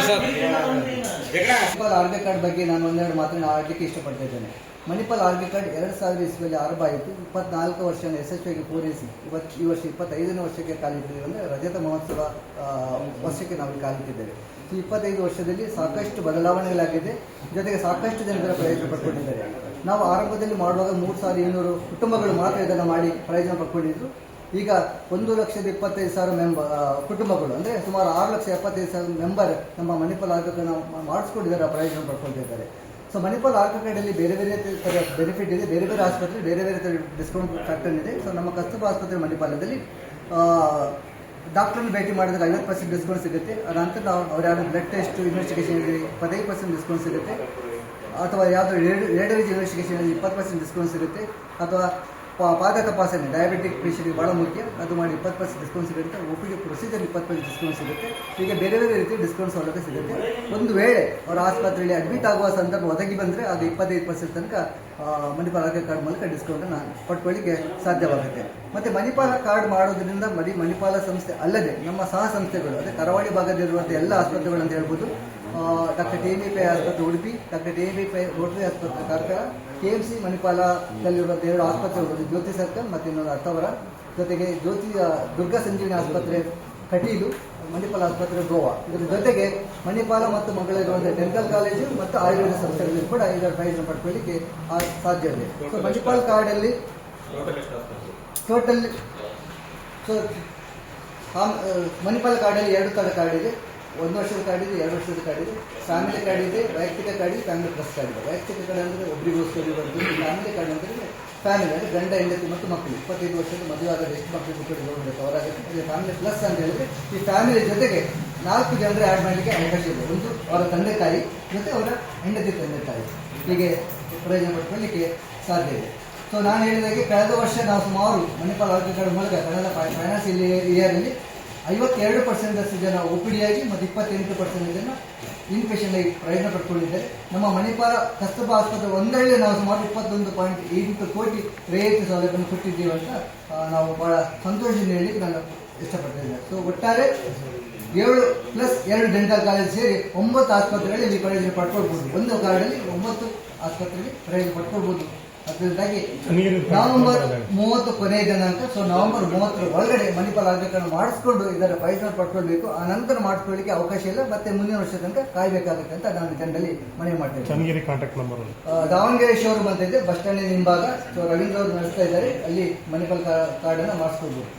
ಮಣಿಪಾಲ್ ಆರೋಗ್ಯ ಕಾರ್ಡ್ ಬಗ್ಗೆ ನಾನು ಒಂದೆರಡು ಮಾತನ್ನು ಆಡಲಿಕ್ಕೆ ಇಷ್ಟಪಡ್ತಾ ಇದ್ದೇನೆ. ಮಣಿಪಾಲ್ ಆರೋಗ್ಯ ಕಾರ್ಡ್ 2000 ಇಸ್ವಿಯಲ್ಲಿ ಆರಂಭ ಆಯಿತು. 24 ವರ್ಷ ಯಶಸ್ವಿಯಾಗಿ ಪೂರೈಸಿ ಈ ವರ್ಷ 25ನೇ ವರ್ಷಕ್ಕೆ ಕಾಲಿಟ್ಟಿದ್ದೇವೆ. ಅಂದರೆ ರಜತ ಮಹೋತ್ಸವ ವರ್ಷಕ್ಕೆ ನಾವು ಕಾಲಿಟ್ಟಿದ್ದೇವೆ. ಈ 25 ವರ್ಷದಲ್ಲಿ ಸಾಕಷ್ಟು ಬದಲಾವಣೆಗಳಾಗಿದೆ, ಜೊತೆಗೆ ಸಾಕಷ್ಟು ಜನರ ಪ್ರಯೋಜನ ಪಡ್ಕೊಂಡಿದ್ದಾರೆ. ನಾವು ಆರಂಭದಲ್ಲಿ ಮಾಡುವಾಗ 3700 ಕುಟುಂಬಗಳು ಮಾತ್ರ ಇದನ್ನು ಮಾಡಿ ಪ್ರಯೋಜನ ಪಡ್ಕೊಂಡಿದ್ರು. ಈಗ 1,25,000 ಕುಟುಂಬಗಳು, ಅಂದರೆ ಸುಮಾರು 6,75,000 ಮೆಂಬರ್ ನಮ್ಮ ಮಣಿಪಾಲ್ ಆರೋಗ್ಯ ಕಾರ್ಡ್ ಮಾಡಿಸ್ಕೊಂಡಿದ್ದಾರೆ, ಪ್ರಯೋಜನ ಪಡ್ಕೊಳ್ತಿದ್ದಾರೆ. ಸೊ ಮಣಿಪಾಲ್ ಆರೋಗ್ಯ ಕಾರ್ಡಲ್ಲಿ ಬೇರೆ ಬೇರೆ ಥರ ಬೆನಿಫಿಟ್ ಇದೆ, ಬೇರೆ ಬೇರೆ ಆಸ್ಪತ್ರೆ ಬೇರೆ ಬೇರೆ ಥರ ಡಿಸ್ಕೌಂಟ್ ಫ್ಯಾಕ್ಟರ್ ಇದೆ. ಸೊ ನಮ್ಮ ಕಸ್ತೂರ್ಬಾ ಆಸ್ಪತ್ರೆ ಮಣಿಪಾಲದಲ್ಲಿ ಡಾಕ್ಟ್ರನ್ನು ಭೇಟಿ ಮಾಡಿದಾಗ 50% ಡಿಸ್ಕೌಂಟ್ ಸಿಗುತ್ತೆ. ಅನಂತರ ನಾವು ಅವ್ರು ಯಾರು ಬ್ಲಡ್ ಟೆಸ್ಟ್ ಇನ್ವೆಸ್ಟಿಗೇಷನ್ 25% ಡಿಸ್ಕೌಂಟ್ ಸಿಗುತ್ತೆ. ಅಥವಾ ಯಾವುದೋ ರೇಡಿಯಾಲಜಿ ಇನ್ವೆಸ್ಟಿಗೇಷನಲ್ಲಿ 20% ಡಿಸ್ಕೌಂಟ್ ಸಿಗುತ್ತೆ. ಅಥವಾ ಪಾದ ತಪಾಸಣೆ ಡಯಾಬಿಟಿಕ್ ಪೇಷಂಟ್ಗೆ ಭಾಳ ಮುಖ್ಯ, ಅದು ಮಾಡಿ 20% ಡಿಸ್ಕೌಂಟ್ ಸಿಗುತ್ತೆ. OPD ಪ್ರೊಸೀಜರ್ 20% ಡಿಸ್ಕೌಂಟ್ ಸಿಗುತ್ತೆ. ಹೀಗೆ ಬೇರೆ ಬೇರೆ ರೀತಿಯ ಡಿಸ್ಕೌಂಟ್ ಸೌಲಭ್ಯ ಸಿಗುತ್ತೆ. ಒಂದು ವೇಳೆ ಅವರ ಆಸ್ಪತ್ರೆಯಲ್ಲಿ ಅಡ್ಮಿಟ್ ಆಗುವ ಸಂದರ್ಭ ಒದಗಿ ಬಂದರೆ ಅದು 25% ತನಕ ಮಣಿಪಾಲ್ ಆರೋಗ್ಯ ಕಾರ್ಡ್ ಮೂಲಕ ಡಿಸ್ಕೌಂಟನ್ನು ಪಡ್ಕೊಳ್ಳಿಕ್ಕೆ ಸಾಧ್ಯವಾಗುತ್ತೆ. ಮತ್ತು ಮಣಿಪಾಲ್ ಕಾರ್ಡ್ ಮಾಡೋದ್ರಿಂದ ಮಣಿಪಾಲ ಸಂಸ್ಥೆ ಅಲ್ಲದೆ ನಮ್ಮ ಸಹ ಸಂಸ್ಥೆಗಳು, ಅದೇ ಕರಾವಳಿ ಭಾಗದಲ್ಲಿರುವಂಥ ಎಲ್ಲ ಆಸ್ಪತ್ರೆಗಳು ಅಂತ ಹೇಳ್ಬೋದು. ಡಾಕ್ಟರ್ TMB ಆಸ್ಪತ್ರೆ ಉಡುಪಿ, ಡಾಕ್ಟರ್ TMB ರೋಟರಿ ಆಸ್ಪತ್ರೆ ಕಾರ್ಕಳ, KMC ಮಣಿಪಾಲದಲ್ಲಿರುವಂಥ 2 ಆಸ್ಪತ್ರೆಗಳು, ಜ್ಯೋತಿ ಸರ್ಕಲ್ ಮತ್ತು ಇನ್ನೊಂದು ಅಥವರ, ಜೊತೆಗೆ ದುರ್ಗಾ ಸಂಜೀವಿನಿ ಆಸ್ಪತ್ರೆ ಕಟೀಲು, ಮಣಿಪಾಲ್ ಆಸ್ಪತ್ರೆ ಗೋವಾ. ಇದರ ಜೊತೆಗೆ ಮಣಿಪಾಲ ಮತ್ತು ಮಂಗಳೂರಿರುವಂಥ ಡೆಂಟಲ್ ಕಾಲೇಜು ಮತ್ತು ಆಯುರ್ವೇದ ಸಂಸ್ಥೆಗಳಲ್ಲಿ ಕೂಡ ಇದರ ಪ್ರಯೋಜನ ಪಡ್ಕೊಳ್ಳಿಕ್ಕೆ ಸಾಧ್ಯವಿದೆ. ಸೊ ಮಣಿಪಾಲ್ ಕಾರ್ಡಲ್ಲಿ ಟೋಟಲ್ ಮಣಿಪಾಲ್ ಕಾರ್ಡಲ್ಲಿ 2 ಥರ ಕಾರ್ಡ್ ಇದೆ. 1 ವರ್ಷದ ಕಾರ್ಡ್ ಇದೆ, 2 ವರ್ಷದ ಕಾರ್ಡ್ ಇದೆ, ಫ್ಯಾಮಿಲಿ ಕಾರ್ಡ್ ಇದೆ, ವೈಯಕ್ತಿಕ ಕಾರ್ಡ್ ಇದೆ, ಫ್ಯಾಮಿಲಿ ಪ್ಲಸ್ ಕಾರ್ಡ್ ಇದೆ. ವೈಯಕ್ತಿಕ ಕಾರ್ಡ್ ಅಂದರೆ ಒಬ್ಬರಿಗೋಸ್ಕರ ಬರ್ತದೆ. ಫ್ಯಾಮಿಲಿ ಕಾರ್ಡ್ ಅಂದರೆ ಫ್ಯಾಮಿಲಿ ಅಂದರೆ ಗಂಡ ಹೆಂಡತಿ ಮತ್ತು ಮಕ್ಕಳು 25 ವರ್ಷದ ಮದುವೆ ಆದಾಗ ಎಷ್ಟು ಮಕ್ಕಳು ಕೊಟ್ಟಿರಬೇಕು ಅವರಾಗುತ್ತೆ. ಅದೇ ಫ್ಯಾಮಿಲಿ ಪ್ಲಸ್ ಅಂತ ಹೇಳಿದ್ರೆ ಈ ಫ್ಯಾಮಿಲಿ ಜೊತೆಗೆ 4 ಜನರೇ ಆ್ಯಡ್ ಮಾಡಲಿಕ್ಕೆ ಅವಕಾಶ ಇದೆ. ಒಂದು ಅವರ ತಂದೆ ತಾಯಿ ಜೊತೆ ಅವರ ಹೆಂಡತಿ ತಂದೆ ತಾಯಿ, ಹೀಗೆ ಪ್ರಯೋಜನ ಪಡ್ಕೊಳ್ಳಿಕ್ಕೆ ಸಾಧ್ಯ ಇದೆ. ಸೊ ನಾನು ಹೇಳಿದಾಗೆ ಕಳೆದ ವರ್ಷ ನಾವು ಸುಮಾರು ಮಣಿಪಾಲ್ ಆರೋಗ್ಯ ಕಾರ್ಡ್ ಮೂಲಕ ಕಳೆದ ಫೈನಾನ್ಸಿಯಲ್ ಇಯರಲ್ಲಿ 52% ಜನ OPD ಆಗಿ ಮತ್ತು 28% ಜನ ಇನ್ಪೇಷಂಟ್ ಆಗಿ ಪ್ರಯೋಜನ ಪಡ್ಕೊಂಡಿದ್ದಾರೆ. ನಮ್ಮ ಮಣಿಪಾಲ ಕಸ್ತೂರ್ಬಾ ಆಸ್ಪತ್ರೆ ಒಂದರಲ್ಲಿ ನಾವು ಸುಮಾರು 21.8 ಕೋಟಿ ರಿಯಾಯಿತಿ ಸೌಲಭ್ಯವನ್ನು ಕೊಟ್ಟಿದ್ದೀವಿ ಅಂತ ನಾವು ಭಾಳ ಸಂತೋಷದಿಂದ ಹೇಳಲಿಕ್ಕೆ ನಾನು ಇಷ್ಟಪಡ್ತಿದ್ದೇನೆ. ಸೊ ಒಟ್ಟಾರೆ 7+2 ಡೆಂಟಲ್ ಕಾಲೇಜ್ ಸೇರಿ 9 ಆಸ್ಪತ್ರೆಗಳಲ್ಲಿ ಇಲ್ಲಿ ಪ್ರಯೋಜನ ಪಡ್ಕೊಳ್ಬೋದು. ಒಂದು ಕಾರ್ಡಲ್ಲಿ 9 ಆಸ್ಪತ್ರೆಗೆ ಪ್ರಯೋಜನ ಪಡ್ಕೊಳ್ಬೋದು. ಅದರಿಂದಾಗಿ ನವೆಂಬರ್ 30 ಕೊನೆಯ ದಿನಾಂಕ. ಸೊ ನವೆಂಬರ್ 30 ಒಳಗಡೆ ಮಣಿಪಾಲ್ ಆರೋಗ್ಯ ಕಾರ್ಡ್ ಮಾಡಿಸ್ಕೊಂಡು ಇದರ ಪ್ರಯೋಜನ ಪಡ್ಕೊಳ್ಬೇಕು. ಆ ನಂತರ ಮಾಡಿಸ್ಕೊಳ್ಳಿಕ್ಕೆ ಅವಕಾಶ ಇಲ್ಲ, ಮತ್ತೆ ಮುಂದಿನ ವರ್ಷ ತನಕ ಕಾಯಬೇಕಾಗುತ್ತೆ ಅಂತ ನಾನು ಜನರಲ್ಲಿ ಮನವಿ ಮಾಡ್ತೇನೆ. ದಾವಣಗೆರೆ ಶೋರೂಮ್ ಅಂತ ಇದೆ, ಬಸ್ ಸ್ಟ್ಯಾಂಡಿನ ಹಿಂಭಾಗ. ಸೊ ರವೀಂದ್ರ ಅವರು ನಡೆಸ್ತಾ ಇದ್ದಾರೆ, ಅಲ್ಲಿ ಮಣಿಪಾಲ್ ಕಾರ್ಡ್ ಅನ್ನು ಮಾಡಿಸ್ಕೊಳ್ಬೋದು.